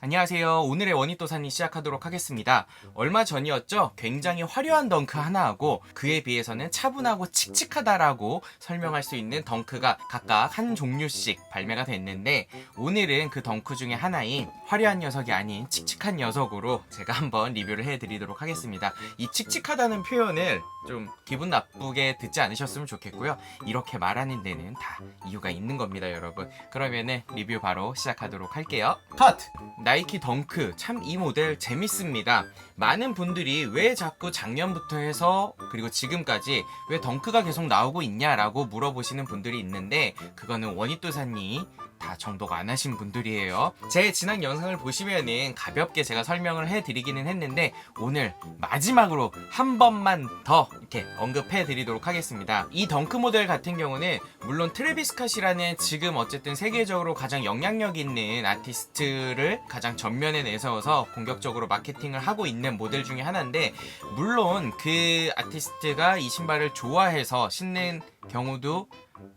안녕하세요. 오늘의 원익도사님 시작하도록 하겠습니다. 얼마 전이었죠? 굉장히 화려한 덩크 하나하고 그에 비해서는 차분하고 칙칙하다라고 설명할 수 있는 덩크가 각각 한 종류씩 발매가 됐는데, 오늘은 그 덩크 중에 하나인 화려한 녀석이 아닌 칙칙한 녀석으로 제가 한번 리뷰를 해드리도록 하겠습니다. 이 칙칙하다는 표현을 좀 기분 나쁘게 듣지 않으셨으면 좋겠고요. 이렇게 말하는 데는 다 이유가 있는 겁니다, 여러분. 그러면은 리뷰 바로 시작하도록 할게요. 컷! 나이키 덩크, 참 이 모델 재밌습니다. 많은 분들이 왜 자꾸 작년부터 해서 그리고 지금까지 왜 덩크가 계속 나오고 있냐라고 물어보시는 분들이 있는데, 그거는 원익도사님이 다 정독 안 하신 분들이에요. 제 지난 영상을 보시면은 가볍게 제가 설명을 해드리기는 했는데, 오늘 마지막으로 한 번만 더 이렇게 언급해 드리도록 하겠습니다. 이 덩크 모델 같은 경우는 물론 트래비스 스캇이라는 지금 어쨌든 세계적으로 가장 영향력 있는 아티스트를 가장 전면에 내세워서 공격적으로 마케팅을 하고 있는 모델 중에 하나인데, 물론 그 아티스트가 이 신발을 좋아해서 신는 경우도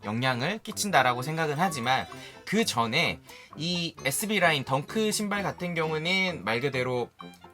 영향을 끼친다라고 생각은 하지만, 그 전에 이 SB 라인 덩크 신발 같은 경우는 말 그대로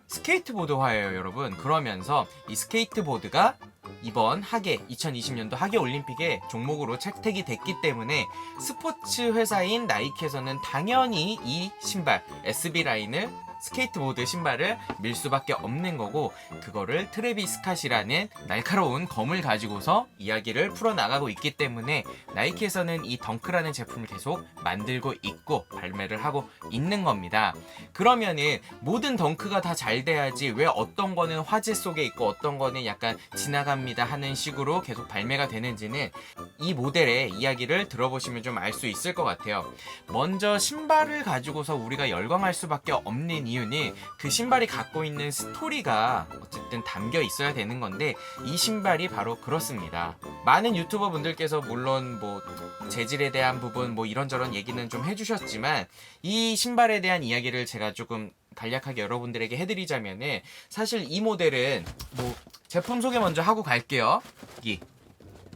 스케이트보드화예요, 여러분. 그러면서 이 스케이트보드가 이번 하계 2020년도 하계 올림픽의 종목으로 채택이 됐기 때문에 스포츠 회사인 나이키에서는 당연히 이 신발 SB 라인을 스케이트보드 신발을 밀 수밖에 없는 거고, 그거를 트래비스 스캇이라는 날카로운 검을 가지고서 이야기를 풀어나가고 있기 때문에 나이키에서는 이 덩크라는 제품을 계속 만들고 있고 발매를 하고 있는 겁니다. 그러면은 모든 덩크가 다 잘 돼야지 왜 어떤 거는 화제 속에 있고 어떤 거는 약간 지나갑니다 하는 식으로 계속 발매가 되는지는 이 모델의 이야기를 들어보시면 좀 알 수 있을 것 같아요. 먼저 신발을 가지고서 우리가 열광할 수밖에 없는 이유는 그 신발이 갖고 있는 스토리가 어쨌든 담겨 있어야 되는 건데, 이 신발이 바로 그렇습니다. 많은 유튜버 분들께서 물론 뭐 재질에 대한 부분 뭐 이런저런 얘기는 좀 해주셨지만, 이 신발에 대한 이야기를 제가 조금 간략하게 여러분들에게 해드리자면은, 사실 이 모델은 뭐 제품 소개 먼저 하고 갈게요. 여기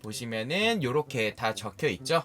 보시면은 요렇게 다 적혀 있죠.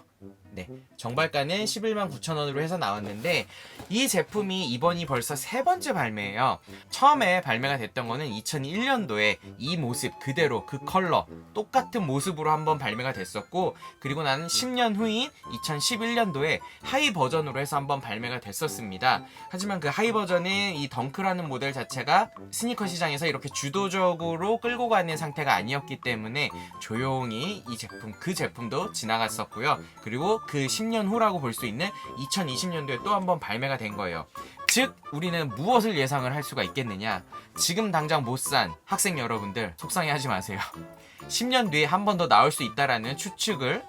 네, 정발가는 119,000원으로 해서 나왔는데, 이 제품이 이번이 벌써 세 번째 발매예요. 처음에 발매가 됐던 거는 2001년도에 이 모습 그대로 그 컬러 똑같은 모습으로 한번 발매가 됐었고, 그리고 나는 10년 후인 2011년도에 하이 버전으로 해서 한번 발매가 됐었습니다. 하지만 그 하이 버전은 이 덩크라는 모델 자체가 스니커 시장에서 이렇게 주도적으로 끌고 가는 상태가 아니었기 때문에 조용히 이 제품 그 제품도 지나갔었고요. 그리고 그 10년 후라고 볼 수 있는 2020년도에 또 한 번 발매가 된 거예요. 즉 우리는 무엇을 예상을 할 수가 있겠느냐, 지금 당장 못 산 학생 여러분들 속상해하지 마세요. 10년 뒤에 한 번 더 나올 수 있다라는 추측을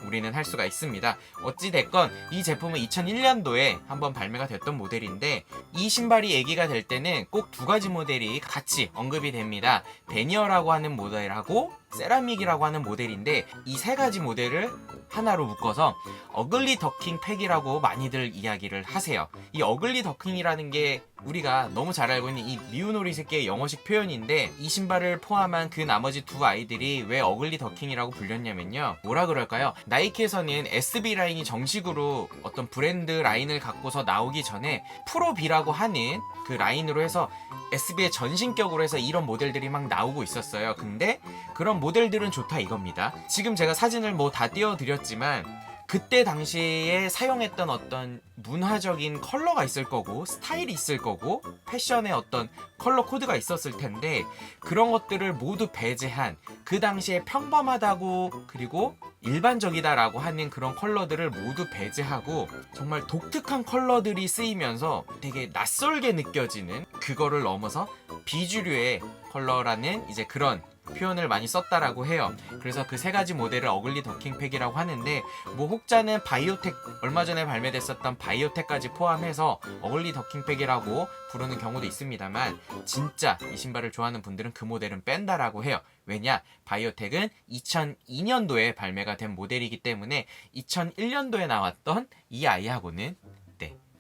우리는 할 수가 있습니다. 어찌됐건 이 제품은 2001년도에 한번 발매가 됐던 모델인데, 이 신발이 얘기가 될 때는 꼭 두 가지 모델이 같이 언급이 됩니다. 베니어라고 하는 모델하고 세라믹이라고 하는 모델인데, 이 세 가지 모델을 하나로 묶어서 어글리 더킹 팩이라고 많이들 이야기를 하세요. 이 어글리 더킹이라는 게 우리가 너무 잘 알고 있는 이 미운오리 새끼의 영어식 표현인데, 이 신발을 포함한 그 나머지 두 아이들이 왜 어글리 더킹이라고 불렸냐면요, 뭐라 그럴까요? 나이키에서는 SB 라인이 정식으로 어떤 브랜드 라인을 갖고서 나오기 전에 프로비라고 하는 그 라인으로 해서 SB의 전신격으로 해서 이런 모델들이 막 나오고 있었어요. 근데 그런 모델들은 좋다 이겁니다. 지금 제가 사진을 뭐 다 띄워드렸지만, 그때 당시에 사용했던 어떤 문화적인 컬러가 있을 거고 스타일이 있을 거고 패션의 어떤 컬러 코드가 있었을 텐데, 그런 것들을 모두 배제한 그 당시에 평범하다고 그리고 일반적이다라고 하는 그런 컬러들을 모두 배제하고 정말 독특한 컬러들이 쓰이면서 되게 낯설게 느껴지는, 그거를 넘어서 비주류의 컬러라는 이제 그런 표현을 많이 썼다라고 해요. 그래서 그 세 가지 모델을 어글리 더킹 팩이라고 하는데, 뭐 혹자는 바이오텍, 얼마 전에 발매됐었던 바이오텍까지 포함해서 어글리 더킹 팩이라고 부르는 경우도 있습니다만, 진짜 이 신발을 좋아하는 분들은 그 모델은 뺀다라고 해요. 왜냐? 바이오텍은 2002년도에 발매가 된 모델이기 때문에 2001년도에 나왔던 이 아이하고는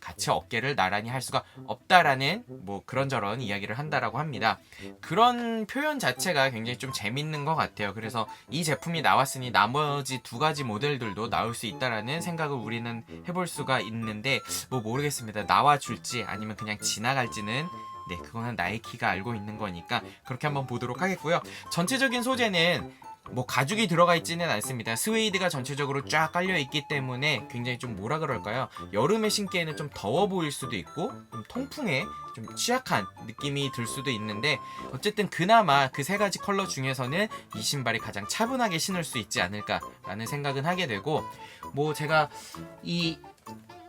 같이 어깨를 나란히 할 수가 없다라는 뭐 그런저런 이야기를 한다라고 합니다. 그런 표현 자체가 굉장히 좀 재밌는 것 같아요. 그래서 이 제품이 나왔으니 나머지 두 가지 모델들도 나올 수 있다라는 생각을 우리는 해볼 수가 있는데 뭐 모르겠습니다. 나와줄지 아니면 그냥 지나갈지는 네, 그거는 나이키가 알고 있는 거니까 그렇게 한번 보도록 하겠고요. 전체적인 소재는 뭐 가죽이 들어가 있지는 않습니다. 스웨이드가 전체적으로 쫙 깔려 있기 때문에 굉장히 좀 뭐라 그럴까요? 여름에 신기에는 좀 더워 보일 수도 있고 좀 통풍에 좀 취약한 느낌이 들 수도 있는데 어쨌든 그나마 그 세 가지 컬러 중에서는 이 신발이 가장 차분하게 신을 수 있지 않을까라는 생각은 하게 되고 뭐 제가 이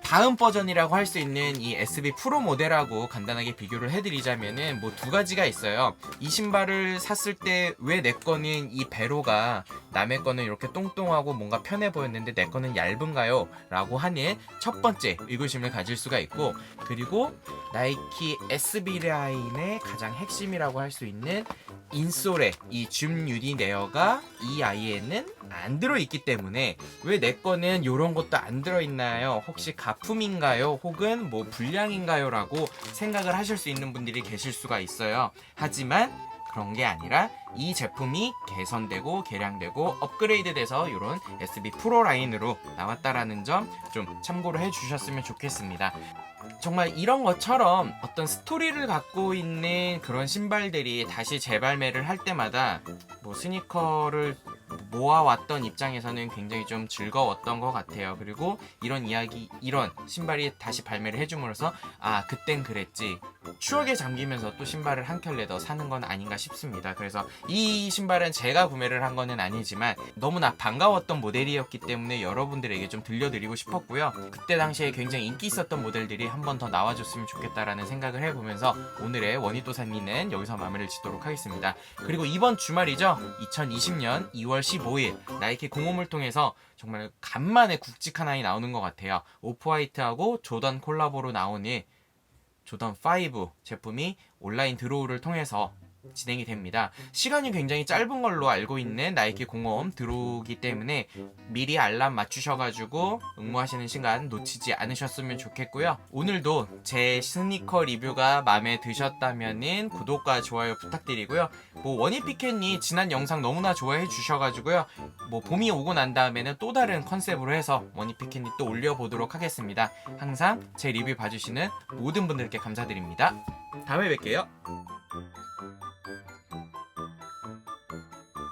다음 버전이라고 할 수 있는 이 SB 프로 모델하고 간단하게 비교를 해드리자면은 뭐 두 가지가 있어요. 이 신발을 샀을 때 왜 내 거는 이 배로가 남의 거는 이렇게 똥똥하고 뭔가 편해 보였는데 내 거는 얇은가요? 라고 하는 첫 번째 의구심을 가질 수가 있고, 그리고 나이키 SB 라인의 가장 핵심이라고 할 수 있는 인솔의 이 줌 유리 내어가 이 아이에는 안 들어있기 때문에 왜 내 거는 이런 것도 안 들어있나요? 혹시 가품인가요? 혹은 뭐 불량인가요? 라고 생각을 하실 수 있는 분들이 계실 수가 있어요. 하지만 그런 게 아니라 이 제품이 개선되고 개량되고 업그레이드돼서 이런 SB 프로 라인으로 나왔다라는 점 좀 참고를 해주셨으면 좋겠습니다. 정말 이런 것처럼 어떤 스토리를 갖고 있는 그런 신발들이 다시 재발매를 할 때마다 뭐 스니커를 모아왔던 입장에서는 굉장히 좀 즐거웠던 것 같아요. 그리고 이런 이야기, 이런 신발이 다시 발매를 해줌으로써 아, 그땐 그랬지, 추억에 잠기면서 또 신발을 한 켤레 더 사는 건 아닌가 싶습니다. 그래서 이 신발은 제가 구매를 한 거는 아니지만 너무나 반가웠던 모델이었기 때문에 여러분들에게 좀 들려드리고 싶었고요. 그때 당시에 굉장히 인기 있었던 모델들이 한 번 더 나와줬으면 좋겠다라는 생각을 해보면서 오늘의 원희또산니는 여기서 마무리를 짓도록 하겠습니다. 그리고 이번 주말이죠, 2020년 2월 15일 나이키 공홈을 통해서 정말 간만에 굵직한 아이 나오는 것 같아요. 오프화이트하고 조던 콜라보로 나오는 조던 5 제품이 온라인 드로우를 통해서 진행이 됩니다. 시간이 굉장히 짧은 걸로 알고 있는 나이키 공홈 드로우기 때문에 미리 알람 맞추셔가지고 응모하시는 시간 놓치지 않으셨으면 좋겠고요. 오늘도 제 스니커 리뷰가 마음에 드셨다면은 구독과 좋아요 부탁드리고요. 뭐 원희피켓니 지난 영상 너무나 좋아해 주셔가지고요. 뭐 봄이 오고 난 다음에는 또 다른 컨셉으로 해서 원희피켓니 또 올려보도록 하겠습니다. 항상 제 리뷰 봐주시는 모든 분들께 감사드립니다. 다음에 뵐게요.